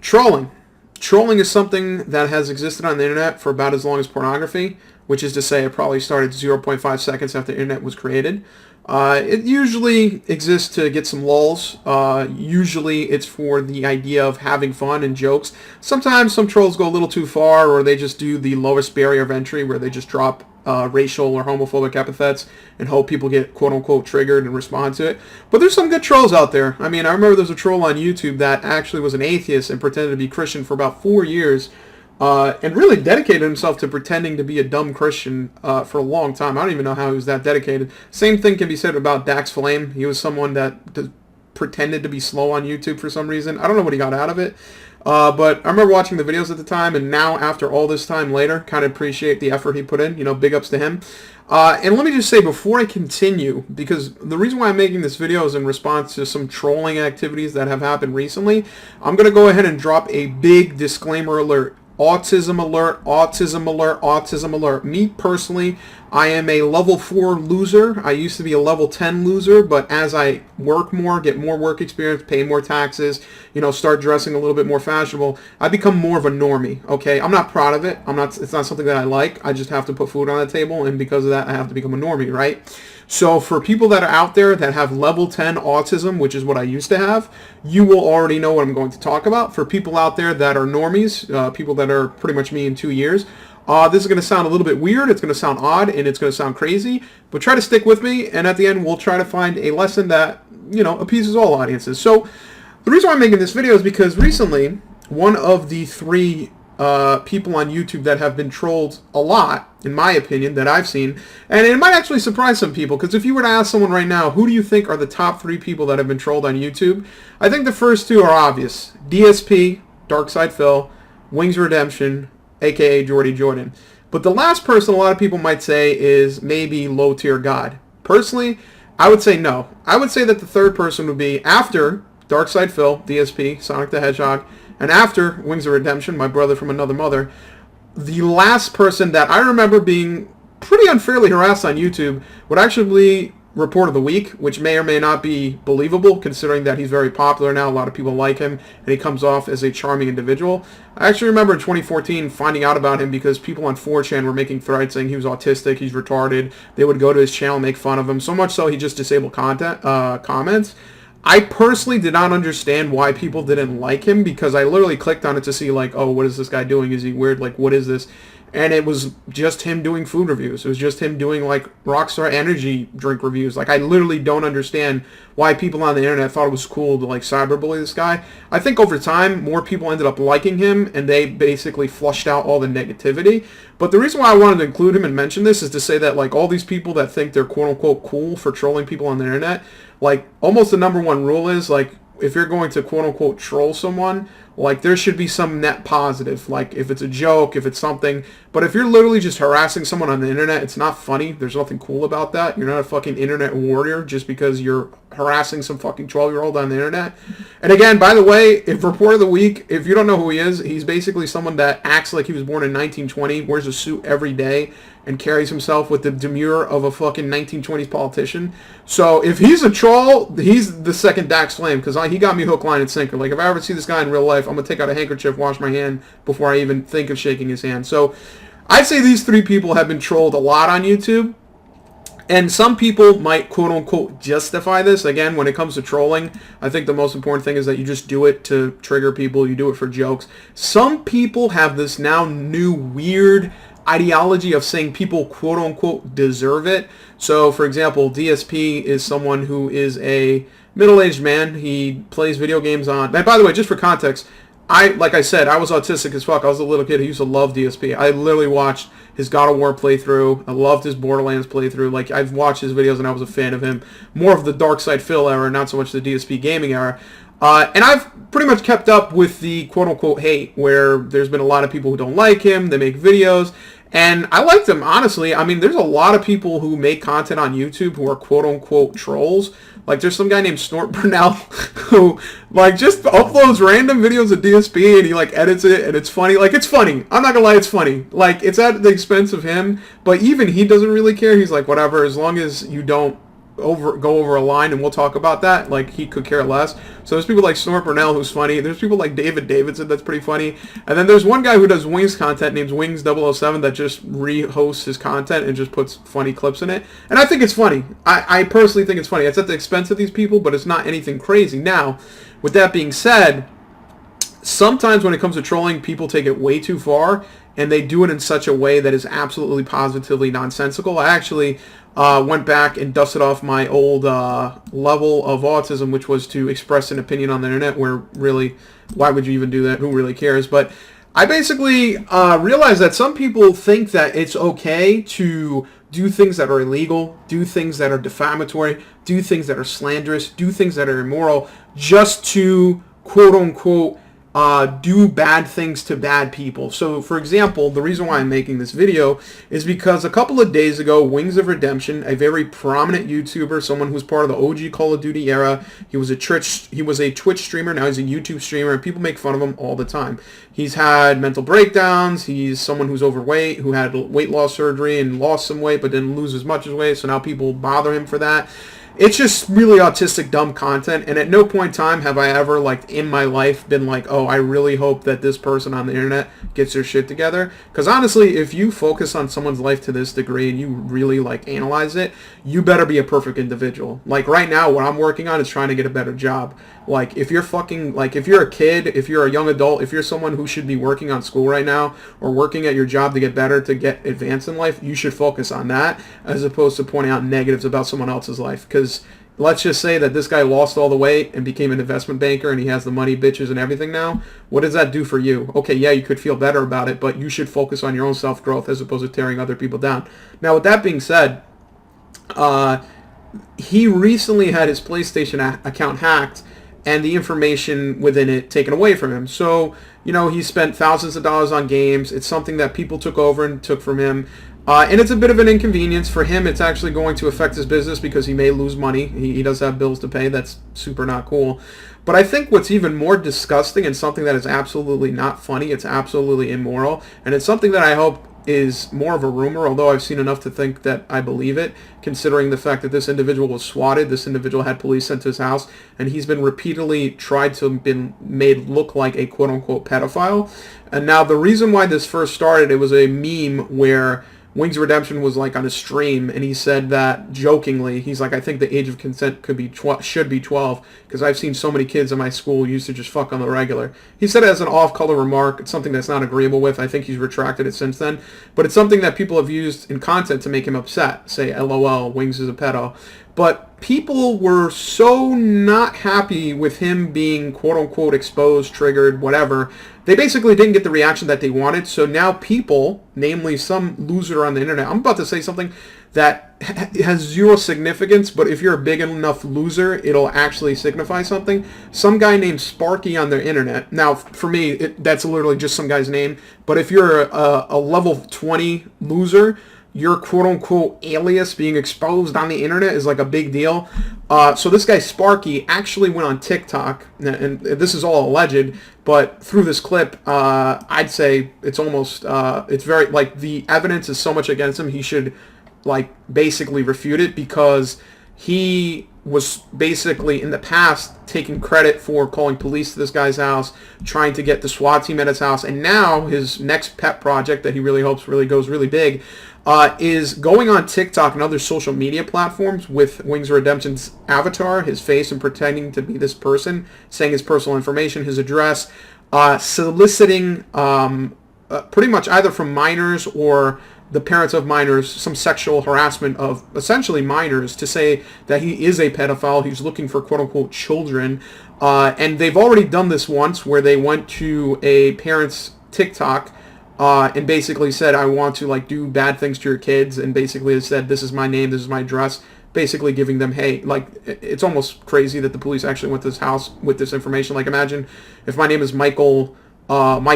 Trolling. Trolling is something that has existed on the internet for about as long as pornography, which is to say it probably started 0.5 seconds after the internet was created. It usually exists to get some lulz. Usually it's for the idea of having fun and jokes. Sometimes some trolls go a little too far, or they just do the lowest barrier of entry where they just drop racial or homophobic epithets and hope people get quote-unquote triggered and respond to it. But there's some good trolls out there. I mean, I remember there was a troll on YouTube that actually was an atheist and pretended to be Christian for about 4 years. And really dedicated himself to pretending to be a dumb Christian for a long time. I don't even know how he was that dedicated. Same thing can be said about Dax Flame. He was someone that pretended to be slow on YouTube for some reason. I don't know what he got out of it. But I remember watching the videos at the time, and now after all this time later, kind of appreciate the effort he put in. You know, big ups to him. And let me just say before I continue, because the reason why I'm making this video is in response to some trolling activities that have happened recently, I'm going to go ahead and drop a big disclaimer alert. Autism alert, autism alert, autism alert. Me personally, I am a level 4 loser. I used to be a level 10 loser, but as I work more, get more work experience, pay more taxes, you know, start dressing a little bit more fashionable, I become more of a normie, okay? I'm not proud of it. It's not something that I like. I just have to put food on the table, and because of that, I have to become a normie, right? So for people that are out there that have level 10 autism, which is what I used to have, you will already know what I'm going to talk about. For people out there that are normies, people that are pretty much me in 2 years, this is going to sound a little bit weird, it's going to sound odd, and it's going to sound crazy, but try to stick with me, and at the end we'll try to find a lesson that, you know, appeases all audiences. So the reason why I'm making this video is because recently, one of the 3 people on YouTube that have been trolled a lot, in my opinion, that I've seen, and it might actually surprise some people, because if you were to ask someone right now, who do you think are the top 3 people that have been trolled on YouTube? I think the first 2 are obvious. DSP, Darkside Phil, WingsOfRedemption, aka Jordy Jordan. But the last person a lot of people might say is maybe Low Tier God. Personally, I would say no. I would say that the third person would be after Darkside Phil, DSP, Sonic the Hedgehog, and after WingsOfRedemption, my brother from another mother, the last person that I remember being pretty unfairly harassed on YouTube would actually be Report of the Week, which may or may not be believable considering that he's very popular now. A lot of people like him, and he comes off as a charming individual. I actually remember in 2014 finding out about him because people on 4chan were making threads saying he was autistic, he's retarded. They would go to his channel and make fun of him, so much so he just disabled comments. I personally did not understand why people didn't like him because I literally clicked on it to see like, oh, what is this guy doing? Is he weird? Like, what is this? And it was just him doing food reviews. It was just him doing like Rockstar energy drink reviews. Like, I literally don't understand why people on the internet thought it was cool to like cyberbully this guy. I think over time, more people ended up liking him and they basically flushed out all the negativity. But the reason why I wanted to include him and mention this is to say that like all these people that think they're quote unquote cool for trolling people on the internet, like almost the number one rule is like, if you're going to quote-unquote troll someone, like there should be some net positive, like if it's a joke, if it's something. But if you're literally just harassing someone on the internet, it's not funny. There's nothing cool about that. You're not a fucking internet warrior just because you're harassing some fucking 12-year-old on the internet. And again, by the way, if Report of the Week, if you don't know who he is, he's basically someone that acts like he was born in 1920, wears a suit every day, and carries himself with the demure of a fucking 1920s politician. So if he's a troll, he's the second Dax Flame, because he got me hook, line, and sinker. Like, if I ever see this guy in real life, I'm going to take out a handkerchief, wash my hand before I even think of shaking his hand. So I'd say these 3 people have been trolled a lot on YouTube. And some people might quote-unquote justify this. Again, when it comes to trolling, I think the most important thing is that you just do it to trigger people. You do it for jokes. Some people have this now new weird ideology of saying people quote-unquote deserve it. So, for example, DSP is someone who is a middle-aged man. He plays video games on... And by the way, just for context, like I said, I was autistic as fuck. I was a little kid who used to love DSP. I literally watched his God of War playthrough. I loved his Borderlands playthrough. Like, I've watched his videos and I was a fan of him. More of the Darkside Phil era, not so much the DSP gaming era. And I've pretty much kept up with the quote-unquote hate, where there's been a lot of people who don't like him. They make videos. And I like them, honestly. I mean, there's a lot of people who make content on YouTube who are quote-unquote trolls. Like, there's some guy named Snort Burnell who, like, just uploads random videos of DSP and he, like, edits it and it's funny. Like, it's funny. I'm not gonna lie, it's funny. Like, it's at the expense of him, but even he doesn't really care. He's like, whatever, as long as you don't go over a line, and we'll talk about that. Like, he could care less. So there's people like Snort Burnell, who's funny. There's people like David Davidson, that's pretty funny. And then there's one guy who does Wings content named Wings007 that just rehosts his content and just puts funny clips in it. And I think it's funny. I personally think it's funny. It's at the expense of these people, but it's not anything crazy. Now, with that being said, sometimes when it comes to trolling, people take it way too far, and they do it in such a way that is absolutely positively nonsensical. I actually went back and dusted off my old level of autism, which was to express an opinion on the internet, where really, why would you even do that? Who really cares? But I basically realized that some people think that it's okay to do things that are illegal, do things that are defamatory, do things that are slanderous, do things that are immoral, just to, quote-unquote, do bad things to bad people. So, for example, the reason why I'm making this video is because a couple of days ago, WingsOfRedemption, a very prominent YouTuber, someone who's part of the OG Call of Duty era, he was a Twitch streamer, now he's a YouTube streamer, and people make fun of him all the time. He's had mental breakdowns, he's someone who's overweight, who had weight loss surgery and lost some weight, but didn't lose as much as weight, so now people bother him for that. It's just really autistic, dumb content, and at no point in time have I ever, like, in my life been like, oh, I really hope that this person on the internet gets their shit together. Because honestly, if you focus on someone's life to this degree and you really, like, analyze it, you better be a perfect individual. Like, right now, what I'm working on is trying to get a better job. Like, if you're fucking, like, if you're a kid, if you're a young adult, if you're someone who should be working on school right now or working at your job to get better, to get advanced in life, you should focus on that as opposed to pointing out negatives about someone else's life. Because let's just say that this guy lost all the weight and became an investment banker and he has the money, bitches, and everything now. What does that do for you? Okay, yeah, you could feel better about it, but you should focus on your own self-growth as opposed to tearing other people down. Now, with that being said, he recently had his PlayStation account hacked and the information within it taken away from him. So, you know, he spent thousands of dollars on games. It's something that people took over and took from him. And it's a bit of an inconvenience. For him, it's actually going to affect his business because he may lose money. He does have bills to pay. That's super not cool. But I think what's even more disgusting and something that is absolutely not funny, it's absolutely immoral, and it's something that I hope is more of a rumor, although I've seen enough to think that I believe it, considering the fact that this individual was swatted, this individual had police sent to his house, and he's been repeatedly tried to have been made look like a quote-unquote pedophile. And now the reason why this first started, it was a meme where WingsOfRedemption was like on a stream, and he said that jokingly. He's like, I think the age of consent should be 12, because I've seen so many kids in my school used to just fuck on the regular. He said it as an off-color remark. It's something that's not agreeable with. I think he's retracted it since then, but it's something that people have used in content to make him upset. Say, LOL, Wings is a pedo. But people were so not happy with him being quote-unquote exposed, triggered, whatever. They basically didn't get the reaction that they wanted. So now people, namely some loser on the internet, I'm about to say something that has zero significance, but if you're a big enough loser, it'll actually signify something. Some guy named Sparky on their internet. Now, for me, that's literally just some guy's name. But if you're a level 20 loser, your quote-unquote alias being exposed on the internet is like a big deal. So this guy Sparky actually went on TikTok, and this is all alleged, but through this clip, I'd say it's almost, it's very, like, the evidence is so much against him, he should, like, basically refute it, because he was basically in the past taking credit for calling police to this guy's house, trying to get the SWAT team at his house, and now his next pet project that he really hopes really goes really big is going on TikTok and other social media platforms with WingsOfRedemption's avatar, his face, and pretending to be this person, saying his personal information, his address, soliciting pretty much either from minors or the parents of minors, some sexual harassment of essentially minors, to say that he is a pedophile, he's looking for quote-unquote children. And they've already done this once, where they went to a parent's TikTok and basically said, I want to, like, do bad things to your kids, and basically said, this is my name, this is my address, basically giving them, hey, like, it's almost crazy that the police actually went to this house with this information. Like, imagine if my name is Mike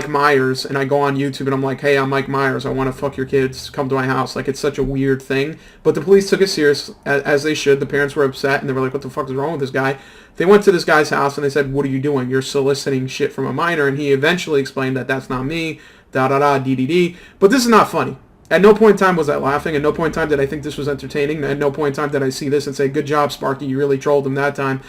Myers, and I go on YouTube and I'm like, hey, I'm Mike Myers, I want to fuck your kids, come to my house. Like, it's such a weird thing. But the police took it serious, as they should. The parents were upset, and they were like, what the fuck is wrong with this guy? They went to this guy's house, and they said, what are you doing? You're soliciting shit from a minor. And he eventually explained that that's not me, da-da-da, dee-dee-dee. But this is not funny. At no point in time was I laughing. At no point in time did I think this was entertaining. At no point in time did I see this and say, good job, Sparky, you really trolled him that time.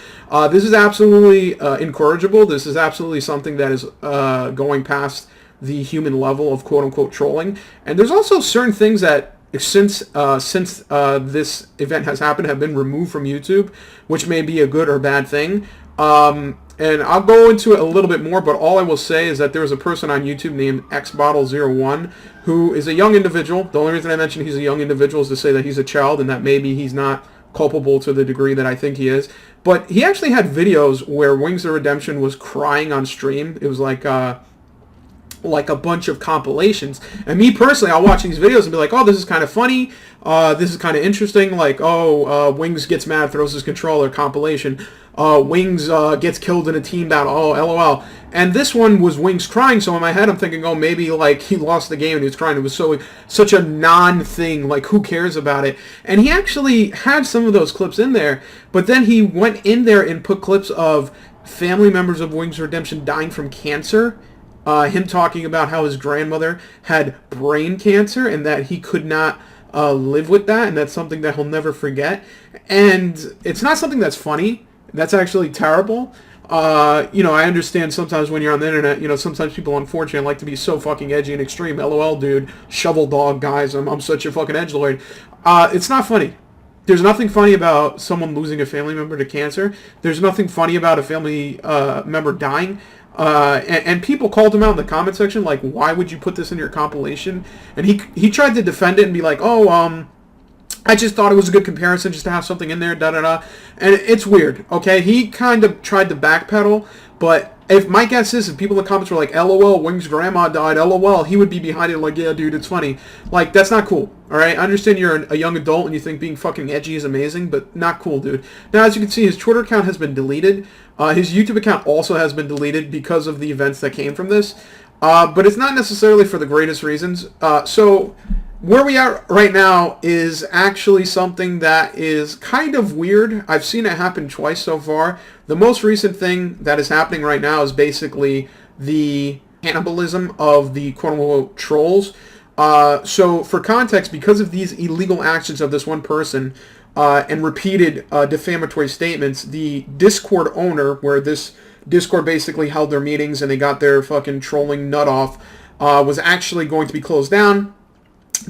This is absolutely incorrigible. This is absolutely something that is going past the human level of quote-unquote trolling. And there's also certain things that since this event has happened have been removed from YouTube, which may be a good or bad thing. And I'll go into it a little bit more, but all I will say is that there was a person on YouTube named xbottle01 who is a young individual. The only reason I mention he's a young individual is to say that he's a child and that maybe he's not culpable to the degree that I think he is. But he actually had videos where Wings of Redemption was crying on stream. It was like a bunch of compilations. And me personally, I'll watch these videos and be like, oh, this is kind of funny. This is kind of interesting. Like, Wings gets mad, throws his controller, compilation. Wings gets killed in a team battle. Oh, LOL. And this one was Wings crying, so in my head I'm thinking, oh, maybe like he lost the game and he was crying. It was such a non-thing. Like, who cares about it? And he actually had some of those clips in there, but then he went in there and put clips of family members of Wings of Redemption dying from cancer. Him talking about how his grandmother had brain cancer and that he could not live with that, and that's something that he'll never forget. And it's not something that's funny. That's actually terrible. I understand sometimes when you're on the internet, sometimes people unfortunately like to be so fucking edgy and extreme. LOL, dude. Shovel dog, guys. I'm such a fucking edgelord. It's not funny. There's nothing funny about someone losing a family member to cancer. There's nothing funny about a family member dying. And people called him out in the comment section, like, why would you put this in your compilation? And he tried to defend it and be like, I just thought it was a good comparison just to have something in there, da-da-da. And it's weird, okay? He kind of tried to backpedal, but if my guess is if people in the comments were like, LOL, Wings' grandma died, LOL, he would be behind it like, yeah, dude, it's funny. Like, that's not cool, all right? I understand you're a young adult and you think being fucking edgy is amazing, but not cool, dude. Now, as you can see, his Twitter account has been deleted. His YouTube account also has been deleted because of the events that came from this. But it's not necessarily for the greatest reasons. So where we are right now is actually something that is kind of weird. I've seen it happen twice so far. The most recent thing that is happening right now is basically the cannibalism of the quote-unquote trolls. So for context, because of these illegal actions of this one person and repeated defamatory statements, the Discord owner, where this Discord basically held their meetings and they got their fucking trolling nut off, was actually going to be closed down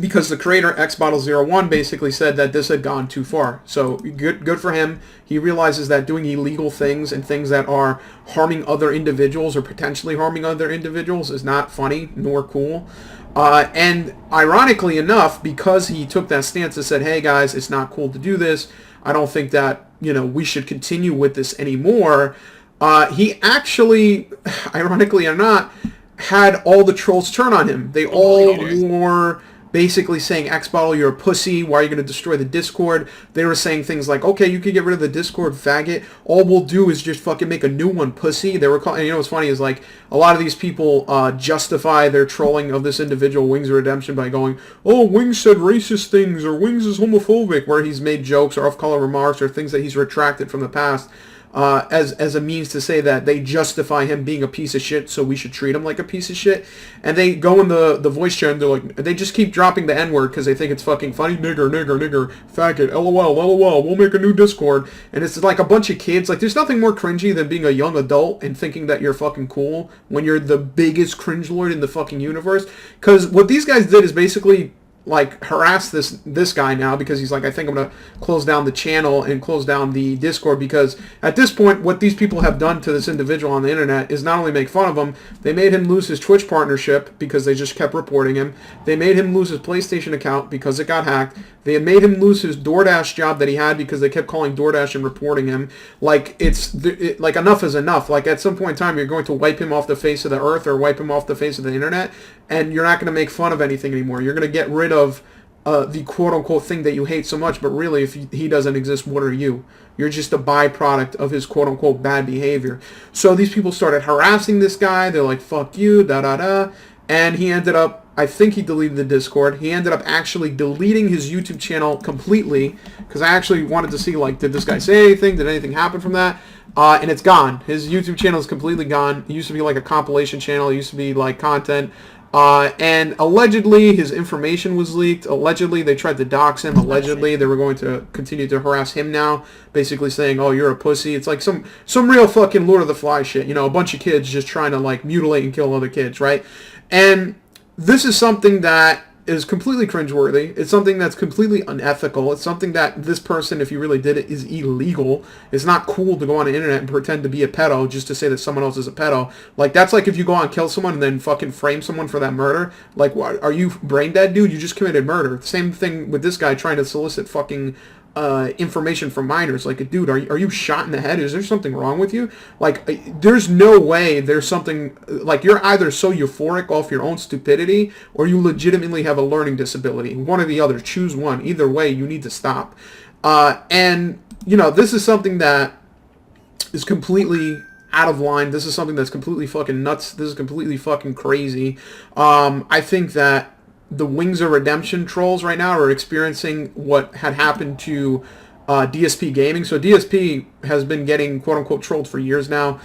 because the creator, xbottle01, basically said that this had gone too far. So good for him. He realizes that doing illegal things and things that are harming other individuals or potentially harming other individuals is not funny nor cool. And ironically enough, because he took that stance and said, hey guys, it's not cool to do this, I don't think that, we should continue with this anymore, he actually, ironically or not, had all the trolls turn on him. They all were basically saying, Xbottle, you're a pussy, why are you going to destroy the Discord? They were saying things like, okay, you can get rid of the Discord, faggot, all we'll do is just fucking make a new one, pussy. They were calling, and what's funny is, like, a lot of these people justify their trolling of this individual, Wings of Redemption, by going, oh, Wings said racist things, or Wings is homophobic, where he's made jokes or off-color remarks or things that he's retracted from the past. As a means to say that they justify him being a piece of shit, so we should treat him like a piece of shit. And they go in the voice chat and they're like, they just keep dropping the N-word because they think it's fucking funny. Nigger, faggot, LOL, we'll make a new Discord. And it's like a bunch of kids. Like, there's nothing more cringy than being a young adult and thinking that you're fucking cool when you're the biggest cringe lord in the fucking universe. Because what these guys did is basically, like, harass this guy now because he's like, I think I'm going to close down the channel and close down the Discord, because at this point what these people have done to this individual on the internet is not only make fun of him, they made him lose his Twitch partnership because they just kept reporting him. They made him lose his PlayStation account because it got hacked. They had made him lose his DoorDash job that he had because they kept calling DoorDash and reporting him. Like, like, enough is enough. Like, at some point in time, you're going to wipe him off the face of the earth or wipe him off the face of the internet, and you're not going to make fun of anything anymore. You're going to get rid of the quote-unquote thing that you hate so much, but really, if he doesn't exist, what are you? You're just a byproduct of his quote-unquote bad behavior. So these people started harassing this guy. They're like, fuck you, da-da-da. And he ended up, I think he deleted the Discord. He ended up actually deleting his YouTube channel completely, because I actually wanted to see, like, did this guy say anything? Did anything happen from that? and it's gone. His YouTube channel is completely gone. It used to be like a compilation channel. It used to be like content. And allegedly his information was leaked. Allegedly they tried to dox him. Allegedly they were going to continue to harass him now, basically saying, oh, you're a pussy. It's like some real fucking Lord of the Flies shit. You know, a bunch of kids just trying to like mutilate and kill other kids, right? And this is something that is completely cringeworthy. It's something that's completely unethical. It's something that this person, if he really did it, is illegal. It's not cool to go on the internet and pretend to be a pedo just to say that someone else is a pedo. Like, that's like if you go out and kill someone and then fucking frame someone for that murder. Like, what, are you brain dead, dude? You just committed murder. Same thing with this guy trying to solicit fucking information from minors. Like, dude, are you shot in the head? Is there something wrong with you? Like, there's no way there's something, like, you're either so euphoric off your own stupidity or you legitimately have a learning disability. One or the other. Choose one. Either way, you need to stop. And, you know, this is something that is completely out of line. This is something that's completely fucking nuts. This is completely fucking crazy. I think that the Wings of Redemption trolls right now are experiencing what had happened to DSP Gaming. So DSP has been getting quote-unquote trolled for years now.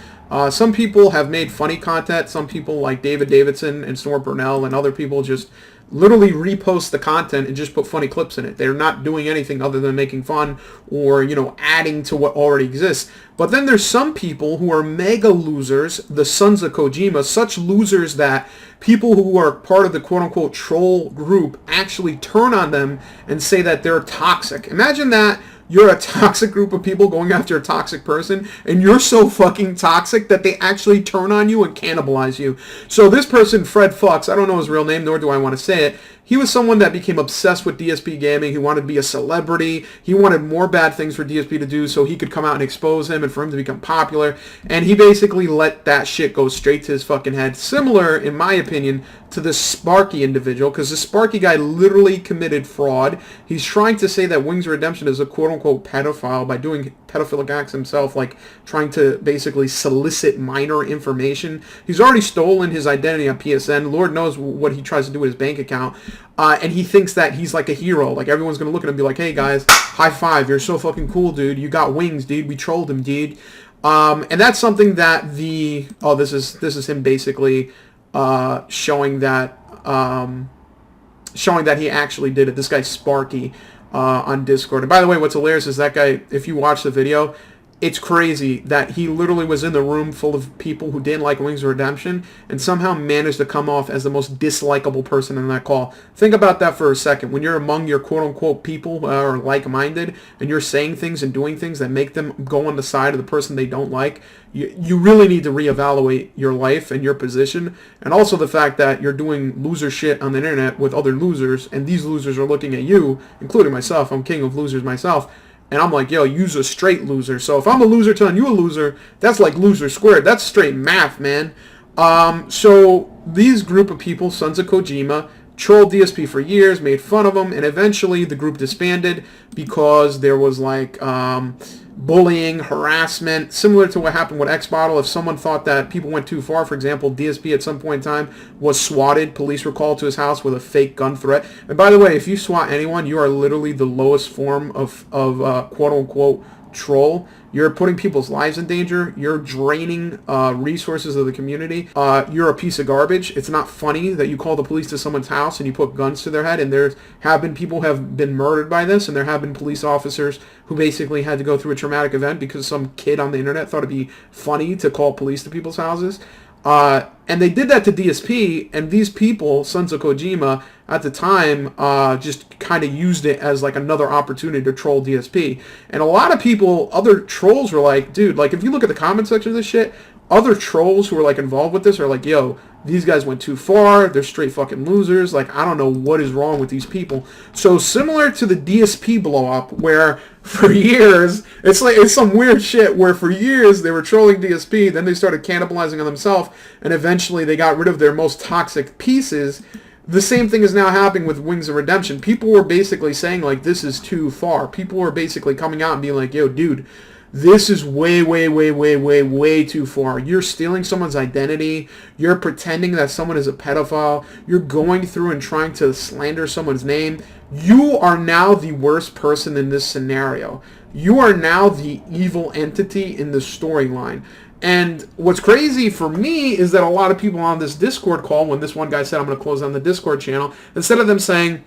Some people have made funny content. Some people like David Davidson and Snort Burnell and other people just literally repost the content and just put funny clips in it. They're not doing anything other than making fun or, you know, adding to what already exists. But then there's some people who are mega losers, the Sons of Kojima, such losers that people who are part of the quote-unquote troll group actually turn on them and say that they're toxic. Imagine that. You're a toxic group of people going after a toxic person, and you're so fucking toxic that they actually turn on you and cannibalize you. So this person, Fred Fuchs, I don't know his real name, nor do I want to say it. He was someone that became obsessed with DSP Gaming. He wanted to be a celebrity. He wanted more bad things for DSP to do so he could come out and expose him and for him to become popular. And he basically let that shit go straight to his fucking head. Similar, in my opinion, to this Sparky individual, because this Sparky guy literally committed fraud. He's trying to say that Wings of Redemption is a quote-unquote pedophile by doing pedophilic acts himself, like trying to basically solicit minor information. He's already stolen his identity on PSN. Lord knows what he tries to do with his bank account. And he thinks that he's like a hero. Like, everyone's going to look at him and be like, hey, guys, high five. You're so fucking cool, dude. You got wings, dude. We trolled him, dude. And that's something that this is him basically showing that he actually did it. This guy Sparky on Discord. And by the way, what's hilarious is that guy, if you watch the video, it's crazy that he literally was in the room full of people who didn't like Wings of Redemption and somehow managed to come off as the most dislikable person in that call. Think about that for a second. When you're among your quote-unquote people who are like-minded and you're saying things and doing things that make them go on the side of the person they don't like, you really need to reevaluate your life and your position, and also the fact that you're doing loser shit on the internet with other losers, and these losers are looking at you, including myself. I'm king of losers myself. And I'm like, yo, you's a straight loser. So if I'm a loser telling you a loser, that's like loser squared. That's straight math, man. So these group of people, Sons of Kojima, trolled DSP for years, made fun of him, and eventually the group disbanded because there was like bullying, harassment, similar to what happened with X-Bottle. If someone thought that people went too far, for example, DSP at some point in time was swatted. Police were called to his house with a fake gun threat. And by the way, if you swat anyone, you are literally the lowest form of quote-unquote troll. You're putting people's lives in danger. You're draining resources of the community. You're a piece of garbage. It's not funny that you call the police to someone's house and you put guns to their head. And there have been people who have been murdered by this. And there have been police officers who basically had to go through a traumatic event because some kid on the internet thought it'd be funny to call police to people's houses. And they did that to DSP, and these people, Sons of Kojima, at the time, just kind of used it as like another opportunity to troll DSP. And a lot of people, other trolls were like, dude, like if you look at the comment section of this shit, other trolls who are like involved with this are like, yo, these guys went too far, they're straight fucking losers, like I don't know what is wrong with these people. So similar to the DSP blow up, where for years, it's some weird shit where for years they were trolling DSP, then they started cannibalizing on themselves, and eventually they got rid of their most toxic pieces. The same thing is now happening with Wings of Redemption. People were basically saying like, this is too far. People were basically coming out and being like, yo, dude, This is way, way, way, way, way, way too far. You're stealing someone's identity. You're pretending that someone is a pedophile. You're going through and trying to slander someone's name. You are now the worst person in this scenario. You are now the evil entity in the storyline. And what's crazy for me is that a lot of people on this Discord call, when this one guy said, I'm going to close down the Discord channel, instead of them saying,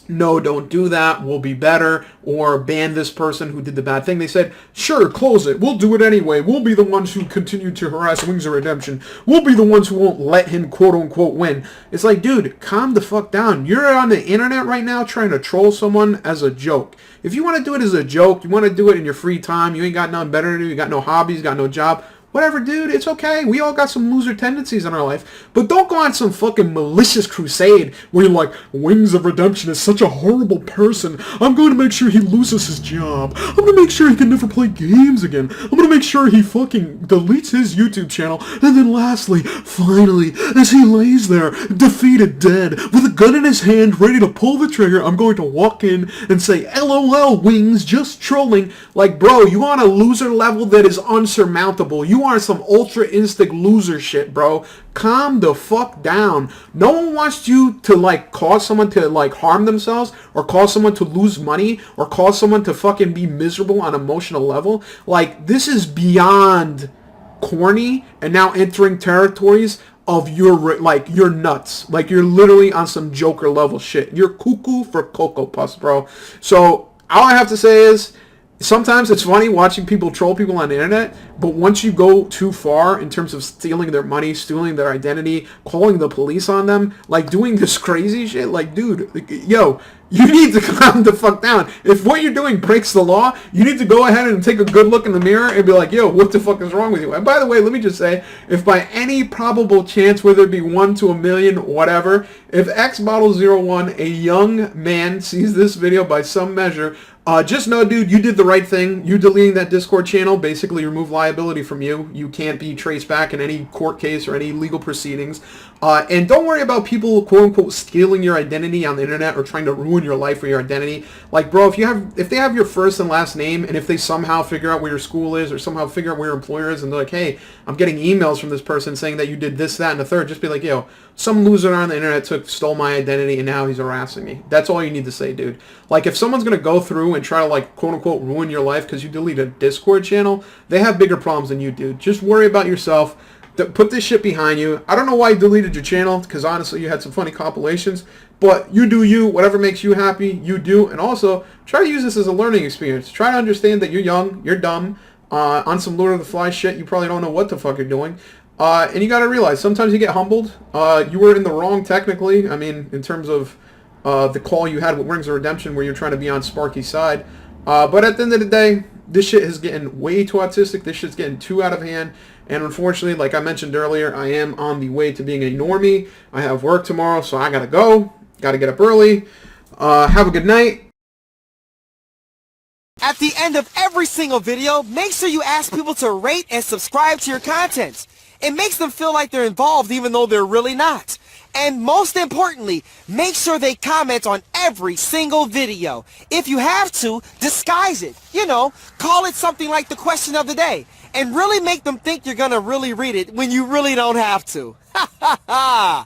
no, don't do that, we'll be better, or ban this person who did the bad thing, they said, sure, close it, we'll do it anyway, we'll be the ones who continue to harass Wings of Redemption, we'll be the ones who won't let him quote-unquote win. It's like, dude, calm the fuck down. You're on the internet right now trying to troll someone as a joke. If you want to do it as a joke, you want to do it in your free time, you ain't got nothing better to do, you got no hobbies, got no job, whatever, dude, it's okay. We all got some loser tendencies in our life. But don't go on some fucking malicious crusade where you're like, Wings of Redemption is such a horrible person. I'm going to make sure he loses his job. I'm going to make sure he can never play games again. I'm going to make sure he fucking deletes his YouTube channel. And then lastly, finally, as he lays there, defeated, dead, with a gun in his hand, ready to pull the trigger, I'm going to walk in and say, LOL, Wings, just trolling. Like, bro, you on a loser level that is unsurmountable. You are some ultra instinct loser shit, bro. Calm the fuck down. No one wants you to like cause someone to like harm themselves or cause someone to lose money or cause someone to fucking be miserable on an emotional level. Like, this is beyond corny and now entering territories of your, like, you're nuts. Like, you're literally on some Joker level shit. You're cuckoo for Cocoa Puffs, bro. So all I have to say is, sometimes it's funny watching people troll people on the internet, but once you go too far in terms of stealing their money, stealing their identity, calling the police on them, like doing this crazy shit, like, dude, yo, you need to calm the fuck down. If what you're doing breaks the law, you need to go ahead and take a good look in the mirror and be like, yo, what the fuck is wrong with you? And by the way, let me just say, if by any probable chance, whether it be 1 to a million, whatever, if XBottle01, a young man, sees this video by some measure, just know, dude, you did the right thing. You deleting that Discord channel basically remove liability from you. You can't be traced back in any court case or any legal proceedings. And don't worry about people, quote-unquote, stealing your identity on the internet or trying to ruin your life or your identity. Like, bro, if they have your first and last name, and if they somehow figure out where your school is or somehow figure out where your employer is, and they're like, hey, I'm getting emails from this person saying that you did this, that, and the third, just be like, yo, some loser on the internet stole my identity, and now he's harassing me. That's all you need to say, dude. Like, if someone's going to go through and try to, like, quote-unquote, ruin your life because you delete a Discord channel, they have bigger problems than you do. Just worry about yourself. Put this shit behind you. I don't know why you deleted your channel, because honestly, you had some funny compilations. But you do you. Whatever makes you happy, you do. And also, try to use this as a learning experience. Try to understand that you're young, you're dumb. On some Lord of the Flies shit, you probably don't know what the fuck you're doing. And you got to realize, sometimes you get humbled. You were in the wrong, technically. I mean, in terms of the call you had with Wings of Redemption, where you're trying to be on Sparky's side. But at the end of the day, this shit is getting way too autistic. This shit's getting too out of hand. And unfortunately, like I mentioned earlier, I am on the way to being a normie. I have work tomorrow, so I gotta go. Gotta get up early. Have a good night. At the end of every single video, make sure you ask people to rate and subscribe to your content. It makes them feel like they're involved even though they're really not. And most importantly, make sure they comment on every single video. If you have to, disguise it. You know, call it something like the question of the day. And really make them think you're gonna really read it when you really don't have to. Ha ha ha!